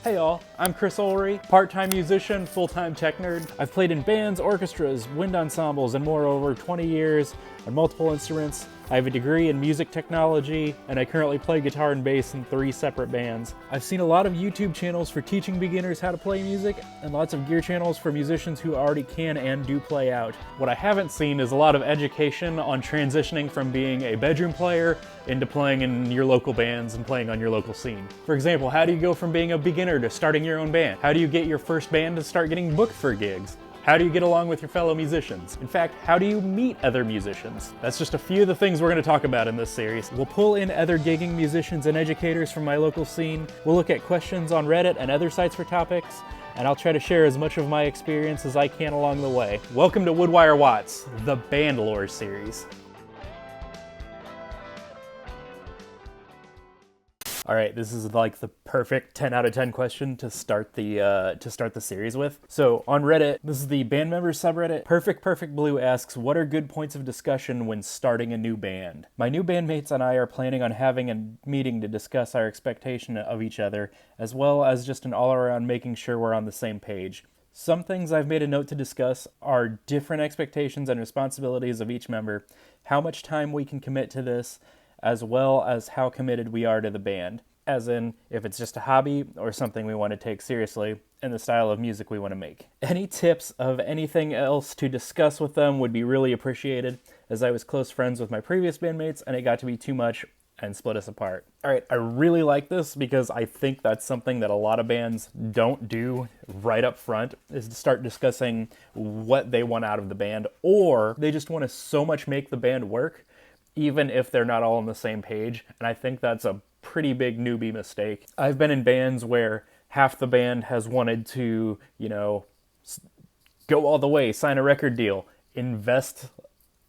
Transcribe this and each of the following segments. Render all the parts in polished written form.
Hey y'all, I'm Chris Ulrey, part-time musician, full-time tech nerd. I've played in bands, orchestras, wind ensembles, and more over 20 years on multiple instruments. I have a degree in music technology, and I currently play guitar and bass in 3 separate bands. I've seen a lot of YouTube channels for teaching beginners how to play music, and lots of gear channels for musicians who already can and do play out. What I haven't seen is a lot of education on transitioning from being a bedroom player into playing in your local bands and playing on your local scene. For example, how do you go from being a beginner to starting your own band? How do you get your first band to start getting booked for gigs? How do you get along with your fellow musicians? In fact, how do you meet other musicians? That's just a few of the things we're going to talk about in this series. We'll pull in other gigging musicians and educators from my local scene. We'll look at questions on Reddit and other sites for topics, and I'll try to share as much of my experience as I can along the way. Welcome to Woodwire Watts, the BandLore series. All right, this is like the perfect 10 out of 10 question to start the series with. So on Reddit, this is the band members subreddit. Perfect Blue asks, what are good points of discussion when starting a new band? My new bandmates and I are planning on having a meeting to discuss our expectation of each other, as well as just an all-around making sure we're on the same page. Some things I've made a note to discuss are different expectations and responsibilities of each member, how much time we can commit to this, as well as how committed we are to the band, as in if it's just a hobby or something we want to take seriously, and the style of music we want to make. Any tips of anything else to discuss with them would be really appreciated, as I was close friends with my previous bandmates and it got to be too much and split us apart. All right, I really like this because I think that's something that a lot of bands don't do right up front, is to start discussing what they want out of the band, or they just want to so much make the band work even if they're not all on the same page, and I think that's a pretty big newbie mistake. I've been in bands where half the band has wanted to, go all the way, sign a record deal, invest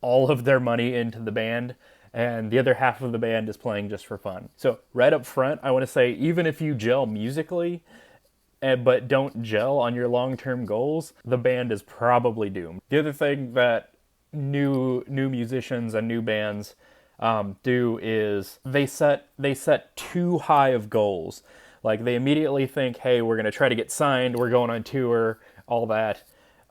all of their money into the band, and the other half of the band is playing just for fun. So right up front, I want to say, even if you gel musically, but don't gel on your long-term goals, the band is probably doomed. The other thing that new musicians and new bands do is they set too high of goals. Like they immediately think, hey, we're going to try to get signed, we're going on tour, all that.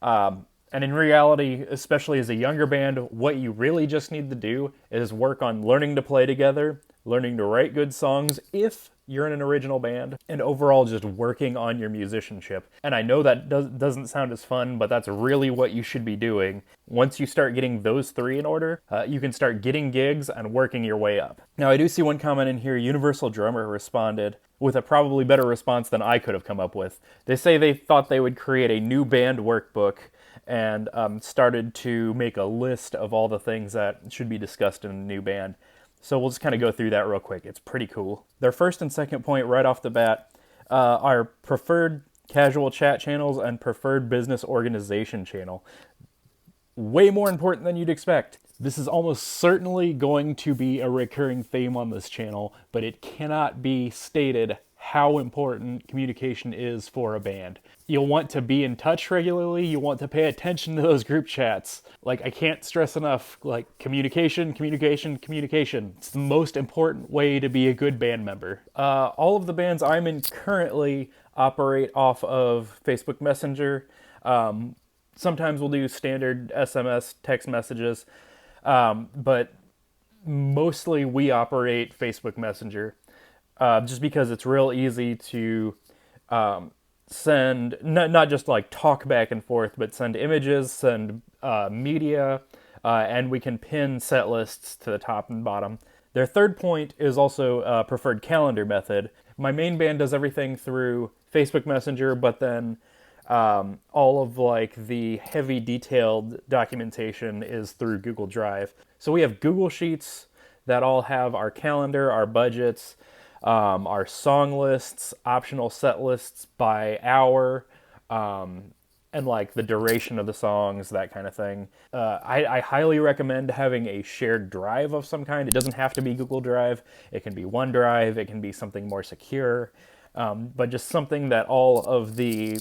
And in reality, especially as a younger band, what you really just need to do is work on learning to play together, learning to write good songs if you're in an original band, and overall just working on your musicianship. And I know that doesn't sound as fun, but that's really what you should be doing. Once you start getting those 3 in order, you can start getting gigs and working your way up. Now, I do see one comment in here. Universal Drummer responded with a probably better response than I could have come up with. They say they thought they would create a new band workbook and started to make a list of all the things that should be discussed in a new band. So we'll just kind of go through that real quick. It's pretty cool. Their first and second point right off the bat are preferred casual chat channels and preferred business organization channel. Way more important than you'd expect. This is almost certainly going to be a recurring theme on this channel, but it cannot be stated how important communication is for a band. You'll want to be in touch regularly. You want to pay attention to those group chats. Like, I can't stress enough, communication. It's the most important way to be a good band member. All of the bands I'm in currently operate off of Facebook Messenger. Sometimes we'll do standard SMS text messages, but mostly we operate Facebook Messenger. Just because it's real easy to send, not just talk back and forth, but send images, send media, and we can pin set lists to the top and bottom. Their third point is also a preferred calendar method. My main band does everything through Facebook Messenger, but then all of the heavy detailed documentation is through Google Drive. So we have Google Sheets that all have our calendar, our budgets, our song lists, optional set lists by hour, and the duration of the songs, that kind of thing. I highly recommend having a shared drive of some kind. It doesn't have to be Google Drive. It can be OneDrive. It can be something more secure, but just something that all of the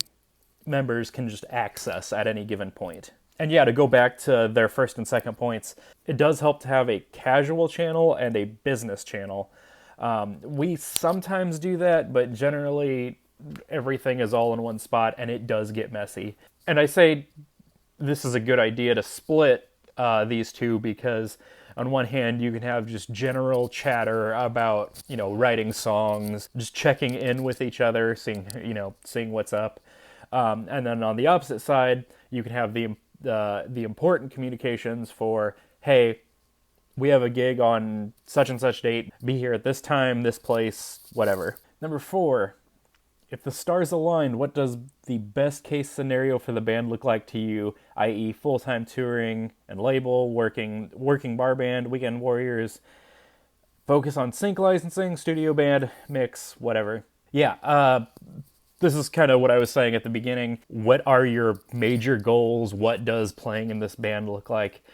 members can just access at any given point. And yeah, to go back to their first and second points, it does help to have a casual channel and a business channel. We sometimes do that, but generally everything is all in one spot, and it does get messy. And I say this is a good idea to split these two because on one hand you can have just general chatter about writing songs, just checking in with each other, seeing what's up, and then on the opposite side you can have the important communications for, hey, we have a gig on such and such date, be here at this time, this place, whatever. Number 4, if the stars aligned, what does the best case scenario for the band look like to you, i.e. full-time touring and label, working bar band, weekend warriors, focus on sync licensing, studio band, mix, whatever. Yeah, this is kind of what I was saying at the beginning. What are your major goals? What does playing in this band look like?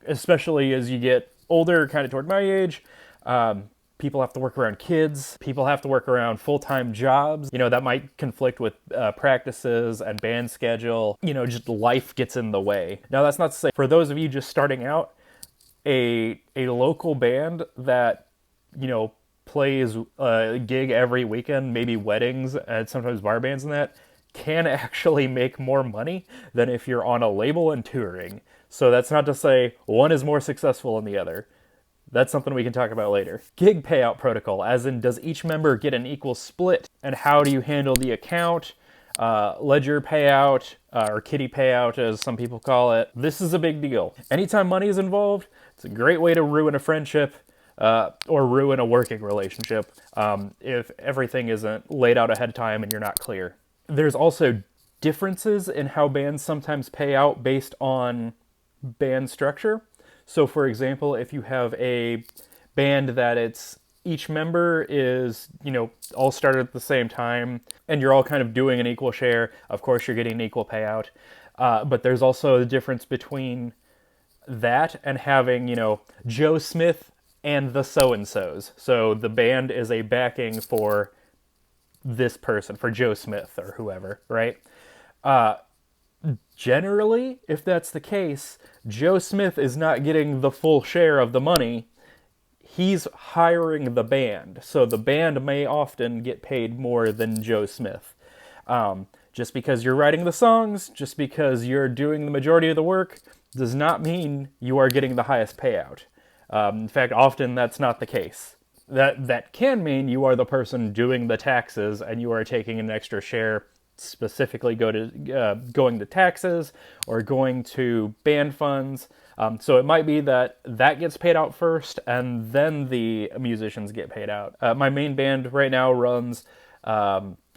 Especially as you get older, kind of toward my age, people have to work around kids. People have to work around full-time jobs. That might conflict with practices and band schedule. Just life gets in the way. Now, that's not to say, for those of you just starting out, a local band that, plays a gig every weekend, maybe weddings and sometimes bar bands and that, can actually make more money than if you're on a label and touring. So that's not to say one is more successful than the other. That's something we can talk about later. Gig payout protocol, as in, does each member get an equal split? And how do you handle the account, ledger payout, or kitty payout, as some people call it? This is a big deal. Anytime money is involved, it's a great way to ruin a friendship or ruin a working relationship if everything isn't laid out ahead of time and you're not clear. There's also differences in how bands sometimes pay out based on band structure. So for example, if you have a band that each member is, all started at the same time and you're all kind of doing an equal share, of course you're getting an equal payout. But there's also the difference between that and having, Joe Smith and the so-and-sos. So the band is a backing for this person, for Joe Smith or whoever, right? Generally, if that's the case, Joe Smith is not getting the full share of the money. He's hiring the band. So the band may often get paid more than Joe Smith. Just because you're writing the songs, just because you're doing the majority of the work, does not mean you are getting the highest payout. In fact, often that's not the case. That can mean you are the person doing the taxes and you are taking an extra share, specifically going to taxes or going to band funds. So it might be that gets paid out first and then the musicians get paid out. My main band right now runs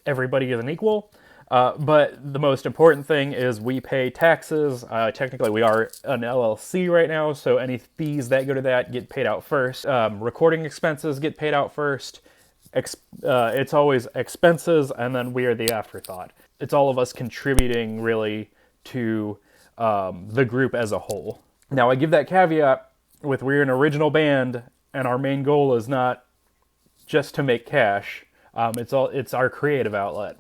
everybody is an equal. But the most important thing is we pay taxes. Technically, we are an LLC right now, so any fees that go to that get paid out first. Recording expenses get paid out first. It's always expenses, and then we are the afterthought. It's all of us contributing, really, to the group as a whole. Now, I give that caveat with we're an original band, and our main goal is not just to make cash. It's our creative outlet.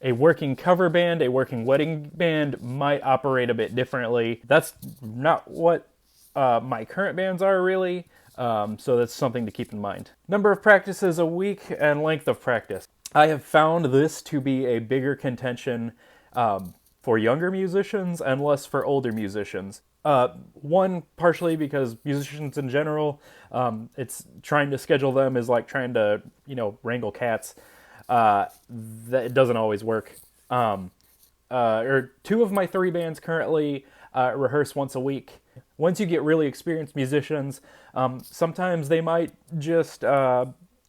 A working cover band, a working wedding band might operate a bit differently. That's not what my current bands are, really. So that's something to keep in mind. Number of practices a week and length of practice. I have found this to be a bigger contention for younger musicians and less for older musicians. One, partially because musicians in general, it's trying to schedule them is like trying to, wrangle cats. That it doesn't always work. Or 2 of my 3 bands currently rehearse once a week. Once you get really experienced musicians, sometimes they might just do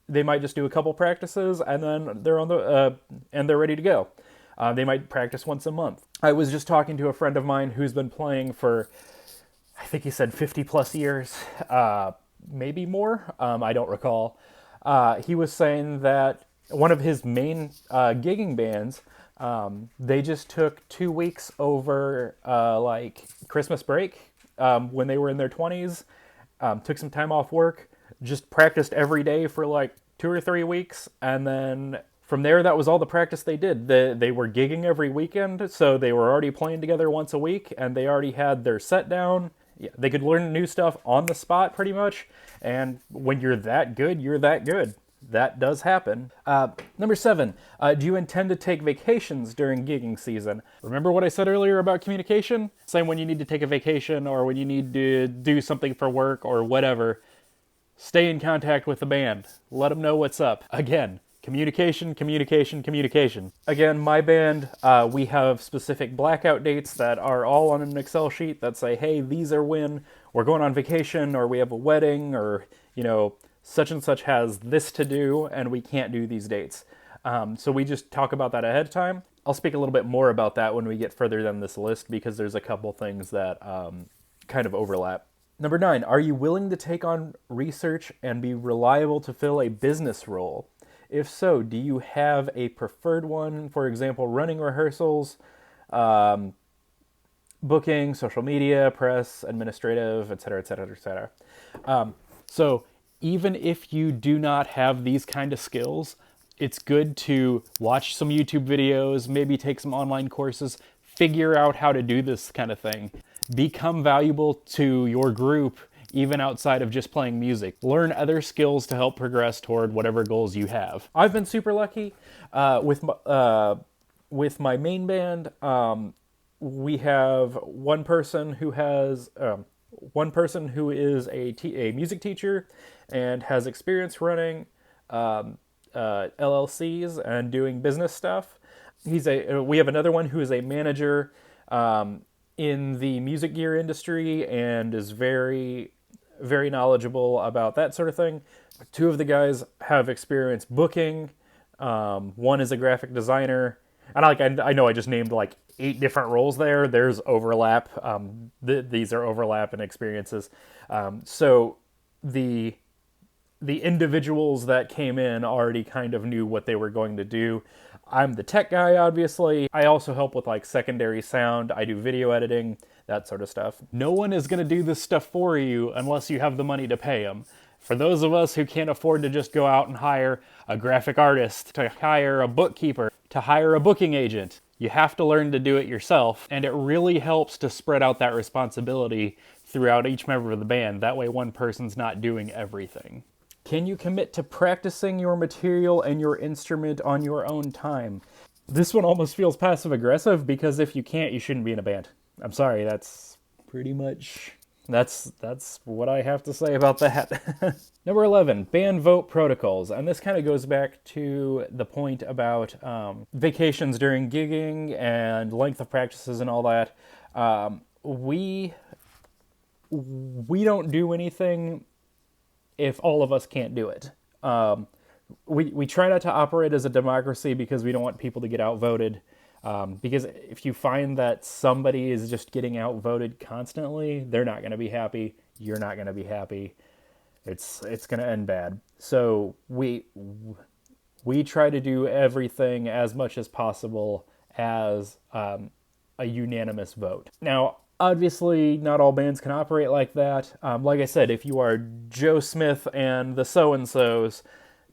a couple practices and then they're ready to go. They might practice once a month. I was just talking to a friend of mine who's been playing for, I think he said 50 plus years, maybe more. I don't recall. He was saying that one of his main gigging bands, they just took 2 weeks over Christmas break when they were in their 20s, took some time off work, just practiced every day for 2 or 3 weeks, and then from there that was all the practice they did. They were gigging every weekend, so they were already playing together once a week, and they already had their set down. Yeah, they could learn new stuff on the spot pretty much, and when you're that good, you're that good. that does happen. Number 7, do you intend to take vacations during gigging season? Remember what I said earlier about communication? Same when you need to take a vacation or when you need to do something for work or whatever. Stay in contact with the band. Let them know what's up. Again, communication, communication, communication. Again, my band, we have specific blackout dates that are all on an Excel sheet that say, hey, these are when we're going on vacation or we have a wedding or, such and such has this to do and we can't do these dates. So we just talk about that ahead of time. I'll speak a little bit more about that when we get further down this list because there's a couple things that kind of overlap. Number 9, are you willing to take on research and be reliable to fill a business role? If so, do you have a preferred one? For example, running rehearsals, booking, social media, press, administrative, etc., etc., etc. So even if you do not have these kind of skills, it's good to watch some YouTube videos, maybe take some online courses, figure out how to do this kind of thing. Become valuable to your group, even outside of just playing music. Learn other skills to help progress toward whatever goals you have. I've been super lucky with my main band. We have one person who is a music teacher and has experience running LLCs and doing business stuff. We have another one who is a manager in the music gear industry and is very, very knowledgeable about that sort of thing. 2 of the guys have experience booking. One is a graphic designer. And I know I just named like 8 different roles there. There's overlap. These are overlap in experiences. So the individuals that came in already kind of knew what they were going to do. I'm the tech guy, obviously. I also help with like secondary sound. I do video editing, that sort of stuff. No one is going to do this stuff for you unless you have the money to pay them. For those of us who can't afford to just go out and hire a graphic artist, to hire a bookkeeper, to hire a booking agent, you have to learn to do it yourself, and it really helps to spread out that responsibility throughout each member of the band. That way one person's not doing everything. Can you commit to practicing your material and your instrument on your own time? This one almost feels passive-aggressive because if you can't, you shouldn't be in a band. I'm sorry, that's pretty much... That's what I have to say about that. Number 11, band vote protocols. And this kind of goes back to the point about vacations during gigging and length of practices and all that. We don't do anything if all of us can't do it. We try not to operate as a democracy because we don't want people to get outvoted. Because if you find that somebody is just getting outvoted constantly, they're not going to be happy. You're not going to be happy. It's going to end bad. So we try to do everything as much as possible as a unanimous vote. Now, obviously, not all bands can operate like that. Like I said, if you are Joe Smith and the so-and-sos,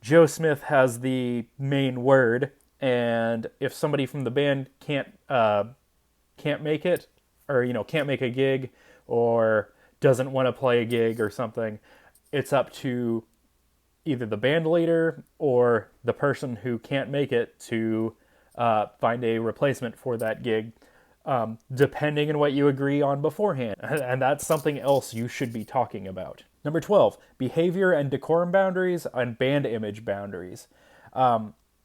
Joe Smith has the main word. And if somebody from the band can't make it, or can't make a gig, or doesn't want to play a gig or something, it's up to either the band leader or the person who can't make it to find a replacement for that gig, depending on what you agree on beforehand. And that's something else you should be talking about. Number 12, behavior and decorum boundaries and band image boundaries.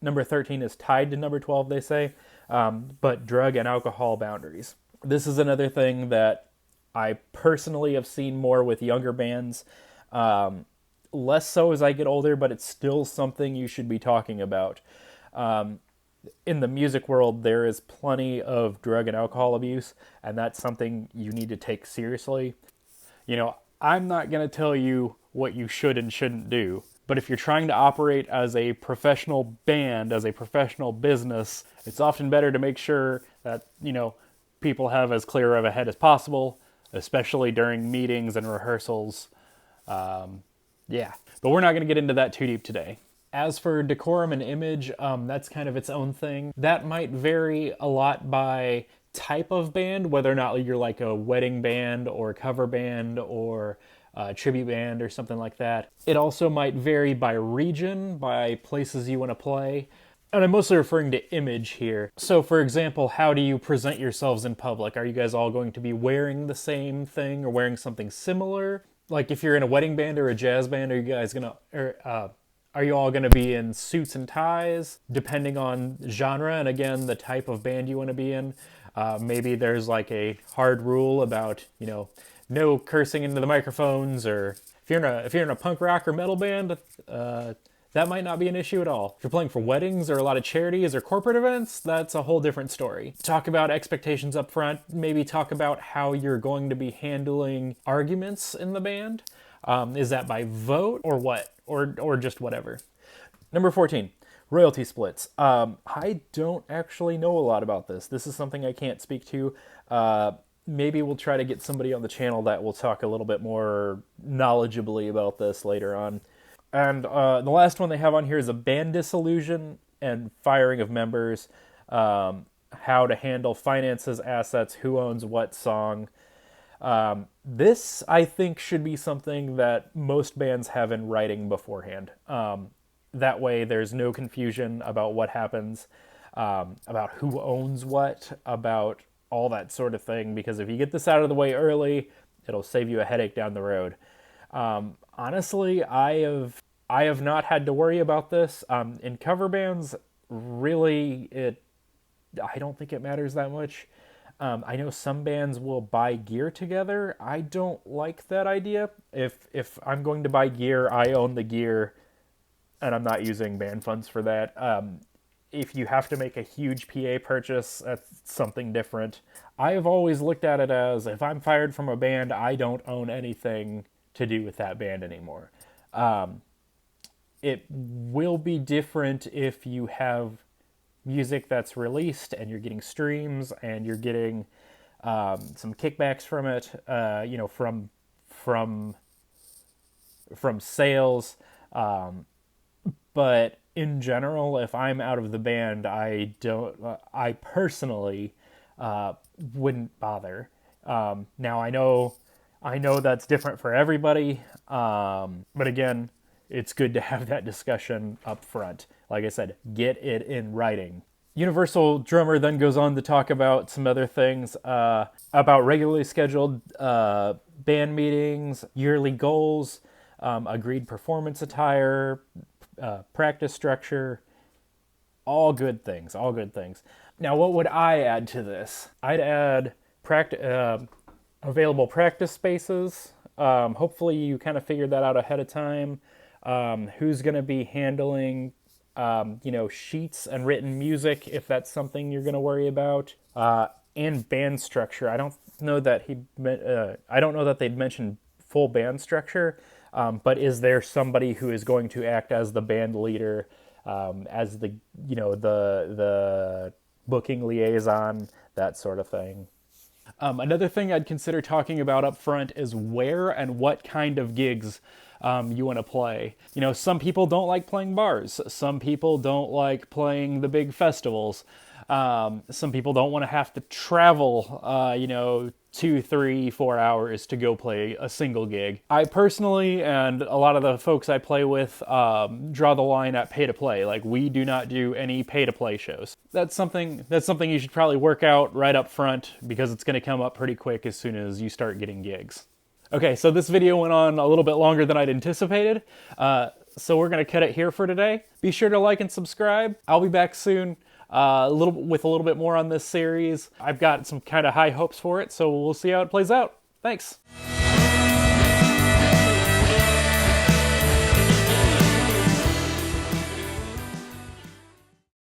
Number 13 is tied to number 12, they say, but drug and alcohol boundaries. This is another thing that I personally have seen more with younger bands, less so as I get older, but it's still something you should be talking about. In the music world, there is plenty of drug and alcohol abuse, and that's something you need to take seriously. I'm not going to tell you what you should and shouldn't do. But if you're trying to operate as a professional band, as a professional business, it's often better to make sure that, people have as clear of a head as possible, especially during meetings and rehearsals. But we're not going to get into that too deep today. As for decorum and image, that's kind of its own thing. That might vary a lot by type of band, whether or not you're like a wedding band or cover band or tribute band or something like that. It also might vary by region, by places you want to play. And I'm mostly referring to image here. So for example, how do you present yourselves in public? Are you guys all going to be wearing the same thing or wearing something similar? Like if you're in a wedding band or a jazz band, are you guys are you all gonna be in suits and ties, depending on genre and again, the type of band you wanna be in? Maybe there's like a hard rule about, no cursing into the microphones, or if you're in a punk rock or metal band, that might not be an issue at all. If you're playing for weddings or a lot of charities or corporate events, that's a whole different story. Talk about expectations up front, maybe talk about how you're going to be handling arguments in the band. Is that by vote or what? Or just whatever. Number 14, royalty splits. I don't actually know a lot about this. This is something I can't speak to. Maybe we'll try to get somebody on the channel that will talk a little bit more knowledgeably about this later on. And the last one they have on here is a band dissolution and firing of members, how to handle finances, assets, who owns what song. This, I think, should be something that most bands have in writing beforehand. That way there's no confusion about what happens, about who owns what, about all that sort of thing, because if you get this out of the way early, it'll save you a headache down the road. Honestly, I have not had to worry about this. In cover bands, really, I don't think it matters that much. I know some bands will buy gear together. I don't like that idea. If I'm going to buy gear, I own the gear, and I'm not using band funds for that. If you have to make a huge PA purchase, that's something different. I have always looked at it as, if I'm fired from a band, I don't own anything to do with that band anymore. It will be different if you have music that's released and you're getting streams and you're getting some kickbacks from it, from sales. But in general, if I'm out of the band, I personally wouldn't bother. Now I know that's different for everybody, but again, it's good to have that discussion up front. Like I said, get it in writing. Universal Drummer then goes on to talk about some other things, about regularly scheduled band meetings, yearly goals, agreed performance attire, practice structure, all good things. Now, what would I add to this? I'd add available practice spaces. Hopefully you kind of figured that out ahead of time. Who's going to be handling, sheets and written music, if that's something you're going to worry about, and band structure. I don't know that they'd mentioned full band structure, but is there somebody who is going to act as the band leader, as the booking liaison, that sort of thing. Another thing I'd consider talking about up front is where and what kind of gigs you want to play. Some people don't like playing bars. Some people don't like playing the big festivals. Some people don't want to have to travel, 2, 3, 4 hours to go play a single gig. I personally, and a lot of the folks I play with, draw the line at pay to play. Like, we do not do any pay to play shows. That's something you should probably work out right up front, because it's going to come up pretty quick as soon as you start getting gigs. Okay, so this video went on a little bit longer than I'd anticipated, so we're going to cut it here for today. Be sure to like and subscribe. I'll be back soon with a little bit more on this series. I've got some kind of high hopes for it, so we'll see how it plays out. Thanks.